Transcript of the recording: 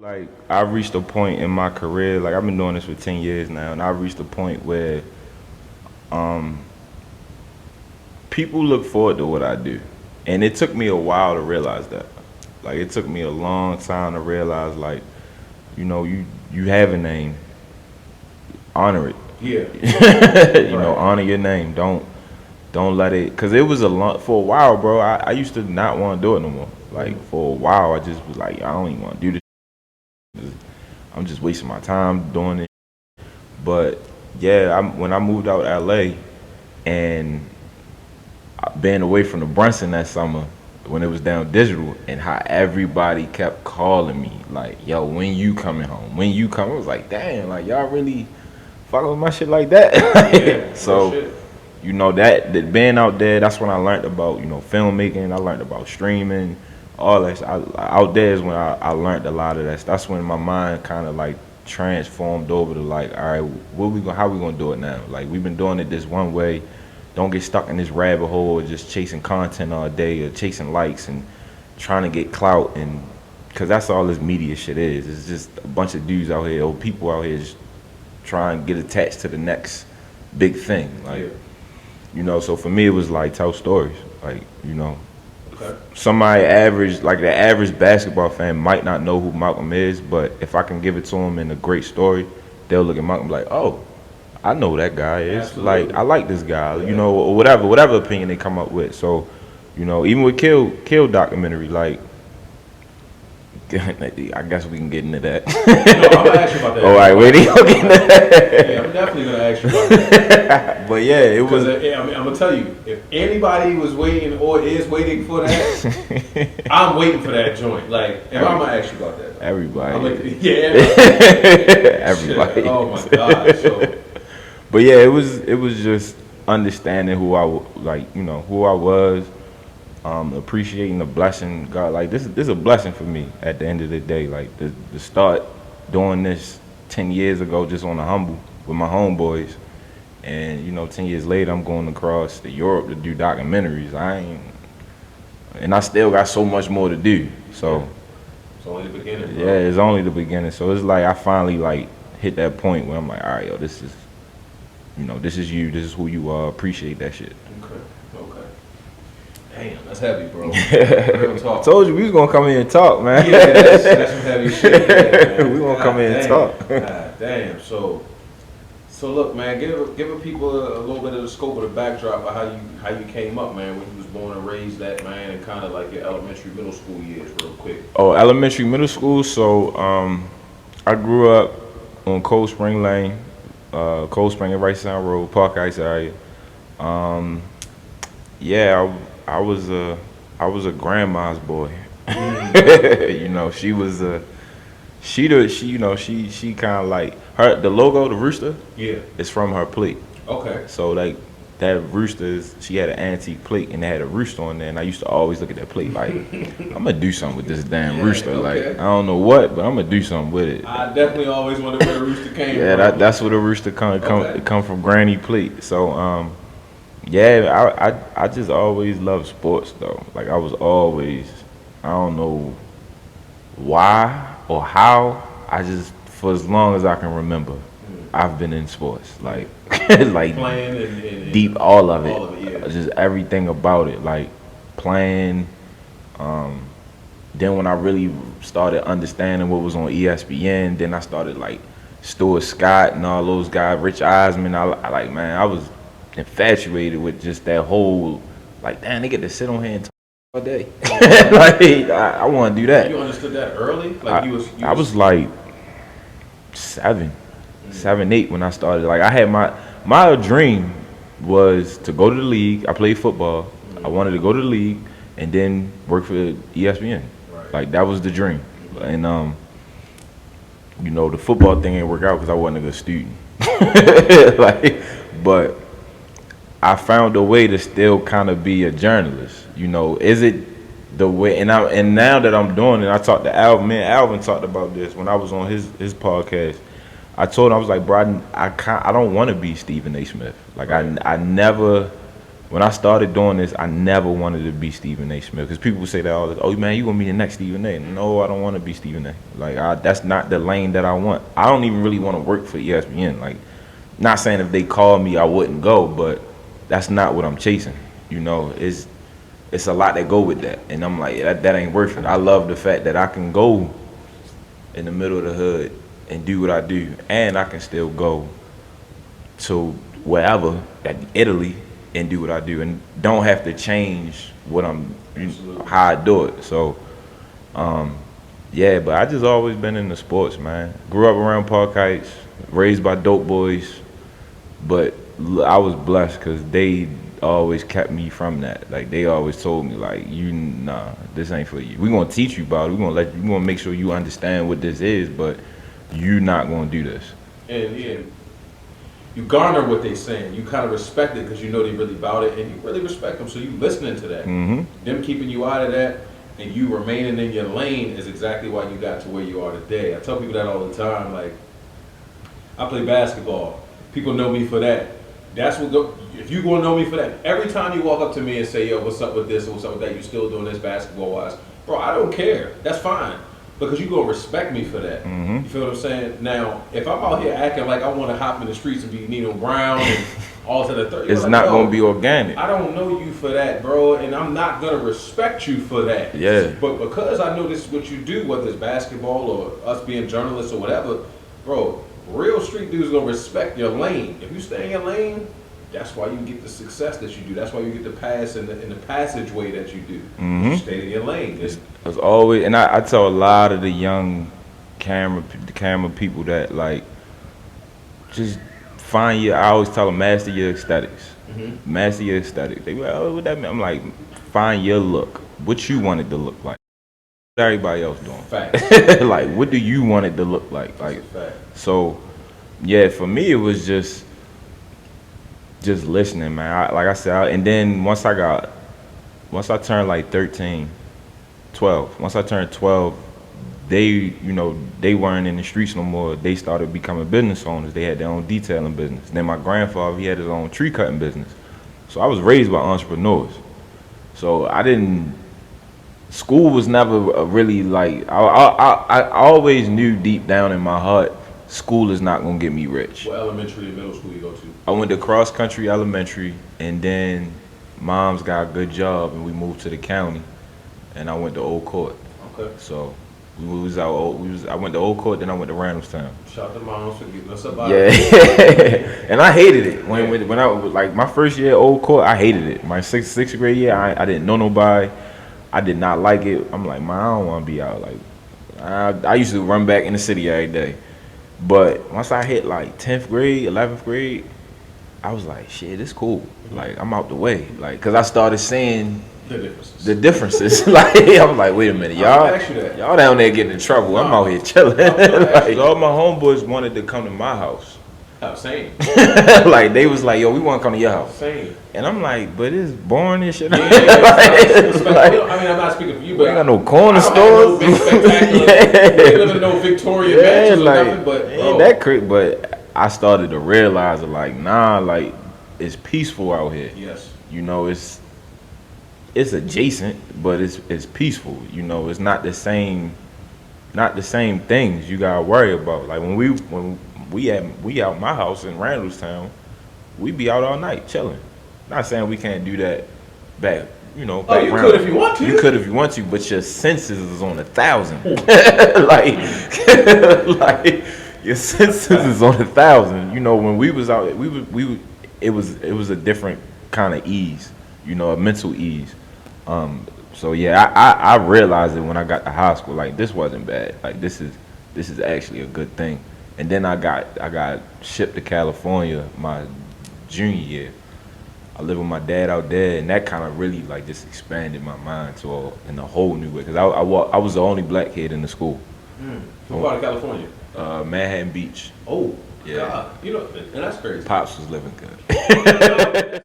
Like I've reached a point in my career, like I've been doing this for 10 years now, and I've reached a point where um, people look forward to what I do. And it took me a while to realize that. Like it took me a long time to realize like, you have a name, honor it. Yeah. Honor your name. Don't let it, cause it was a long for a while, bro. I used to not want to do it no more. Like for a while, I just was like, I don't even want to do this. I'm just wasting my time doing it. But yeah, when I moved out LA and being away from the Brunson that summer when it was down digital and how everybody kept calling me like, yo, when you coming home? When you come? I was like, damn, like y'all really fucking with my shit like that? Yeah, So, shit. that being out there, that's when I learned about, filmmaking. I learned about streaming, all that. Out there is when I learned a lot of that. That's when my mind kind of like transformed over to like, all right, how we gonna do it now? Like we've been doing it this one way. Don't get stuck in this rabbit hole of just chasing content all day or chasing likes and trying to get clout, and because that's all this media shit is. It's just a bunch of dudes out here or people out here just trying to get attached to the next big thing. Like, so for me it was like tell stories. Like, Okay. somebody average, like the average basketball fan might not know who Malcolm is, but if I can give it to them in a great story, they'll look at Malcolm and be like, oh, I know who that guy is. Absolutely. Like I like this guy, or whatever opinion they come up with. So, even with Kill documentary, like I guess we can get into that. No, I'm gonna ask you about that. All right, wait, get into that. Yeah, I'm definitely gonna ask you about that. But yeah, it was. I'm gonna tell you, if anybody was waiting or is waiting for that, I'm waiting for that joint. Like, and I'm gonna ask you about that. Everybody. Everybody. Everybody. Oh my God. So. But yeah, it was just understanding who who I was, appreciating the blessing. God, like this is a blessing for me at the end of the day. Like to start doing this 10 years ago, just on the humble with my homeboys, and 10 years later, I'm going across to Europe to do documentaries. And I still got so much more to do. So It's only the beginning. Bro. yeah, it's only the beginning. So it's like I finally like hit that point where I'm like, all right, yo, this is you, this is who you are. Appreciate that shit. Okay. Damn, that's heavy, bro. Real talk. I told you we was gonna come in and talk, man. Yeah, that's some heavy shit. Yeah, man. We gonna come in and talk. God damn. So look, man, give a people a little bit of the scope of the backdrop of how you came up, man, when you was born and raised that, man, and kind of like your elementary, middle school years, real quick. Oh, elementary, middle school. So I grew up on Cold Spring Lane, Cold Spring and Rice Sound Road, Park Heights area. Yeah, I was a grandma's boy. She was she kind of like the logo, the rooster. Yeah. Is from her plate. Okay. So like that rooster she had an antique plate and they had a rooster on there, and I used to always look at that plate like I'm gonna do something with this damn rooster. Okay. Like I don't know what, but I'm gonna do something with it. I definitely always wondered where the rooster came from. Yeah, that's where the rooster come from, Granny plate. So yeah, I just always loved sports though. Like I was always, I don't know why or how, I just, for as long as I can remember, I've been in sports. Like like Playing and deep, all of it. All of it, yeah. Just everything about it. Like playing. Then when I really started understanding what was on ESPN, then I started like Stuart Scott and all those guys, Rich Eisman. I was infatuated with just that whole, like, damn, they get to sit on here and talk all day. Like, I want to do that. You understood that early? Like I was like 7, 8 when I started. Like I had my dream was to go to the league. I played football. I wanted to go to the league and then work for ESPN. Right. Like that was the dream. And the football thing didn't work out because I wasn't a good student. But I found a way to still kind of be a journalist. Is it the way? And now that I'm doing it, I talked to Alvin. Me and Alvin talked about this when I was on his podcast. I told him, I was like, bro, I don't want to be Stephen A. Smith. Like I never when I started doing this, I never wanted to be Stephen A. Smith, because people say that all the time. Oh man, you gonna be the next Stephen A. No, I don't want to be Stephen A. Like that's not the lane that I want. I don't even really want to work for ESPN. Like, not saying if they called me I wouldn't go, but that's not what I'm chasing. You know, it's a lot that go with that, and I'm like, that ain't worth it. I love the fact that I can go in the middle of the hood and do what I do, and I can still go to wherever, at Italy, and do what I do, and don't have to change what how I do it. So, yeah, but I just always been into sports, man. Grew up around Park Heights, raised by dope boys, but I was blessed because they always kept me from that. Like, they always told me, like, nah, this ain't for you. We gonna teach you about it. We gonna make sure you understand what this is, but you not gonna do this. And yeah, you garner what they saying. You kind of respect it because you know they really about it, and you really respect them. So you listening to that. Them keeping you out of that, and you remaining in your lane is exactly why you got to where you are today. I tell people that all the time. Like, I play basketball. People know me for that. That's what go. If you gonna know me for that, every time you walk up to me and say, "Yo, what's up with this or what's up with that?" You still doing this basketball wise, bro? I don't care. That's fine. Because you gonna respect me for that. You feel what I'm saying? Now, if I'm out here acting like I want to hop in the streets and be Nino Brown and all to the third, it's like, not gonna be organic. I don't know you for that, bro, and I'm not gonna respect you for that. Yeah. But because I know this is what you do, whether it's basketball or us being journalists or whatever, bro, real street dudes gonna respect your lane. If you stay in your lane, that's why you get the success that you do. That's why you get the pass in the passageway that you do. You stay in your lane. It's always, and I tell a lot of the young camera people that, like, just find your. I always tell them, master your aesthetics. Master your aesthetics. They be like, oh, what that mean? I'm like, find your look. What you want it to look like. What everybody else doing. Fact. Like, what do you want it to look like? Like, so, yeah. For me, it was just listening, man. Like I said, and then once I turned like 13, 12. Once I turned 12, they weren't in the streets no more. They started becoming business owners. They had their own detailing business. Then my grandfather, he had his own tree cutting business. So I was raised by entrepreneurs. So school was never really like, I always knew deep down in my heart, school is not gonna get me rich. What elementary and middle school you go to? I went to Cross Country Elementary, and then mom's got a good job, and we moved to the county, and I went to Old Court. Okay. So I went to Old Court, then I went to Randallstown. Shout out to moms for getting us up out. Yeah, and I hated it when I was like my first year at Old Court. I hated it. My sixth grade year, I didn't know nobody. I did not like it. I'm like, man, I don't want to be out. Like, I used to run back in the city every day. But once I hit like 10th grade, 11th grade, I was like, shit, it's cool. Like, I'm out the way. Like, cause I started seeing the differences. Like, I was like, wait a minute, y'all down there getting in trouble. I'm out here chilling. Like, all my homeboys wanted to come to my house. Same. Like, they was like, yo, we want to come to your house. Same. And I'm like, but it's boring and shit. Yeah, I mean, I'm not speaking for you, but we ain't got no corner stores. No big spectacular. We live in no Victoria mansions like, or nothing, but ain't that crazy. But I started to realize, like, nah, like, it's peaceful out here. Yes. You know, it's adjacent, but it's peaceful. You know, it's not the same things you gotta worry about. Like when we out my house in Randallstown, we be out all night chilling. Not saying we can't do that back. You know, oh, you could if you want to. You could if you want to, but your senses is on 1,000. like your senses is on 1,000. You know, when we was out, it was a different kind of ease. You know, a mental ease. So yeah, I realized it when I got to high school. Like, this wasn't bad. Like, this is actually a good thing. And then I got shipped to California my junior year. I lived with my dad out there, and that kind of really like just expanded my mind in a whole new way. Cause I was the only black kid in the school. What part of California? Manhattan Beach. Oh, yeah. God. You know, and that's crazy. Pops was living good.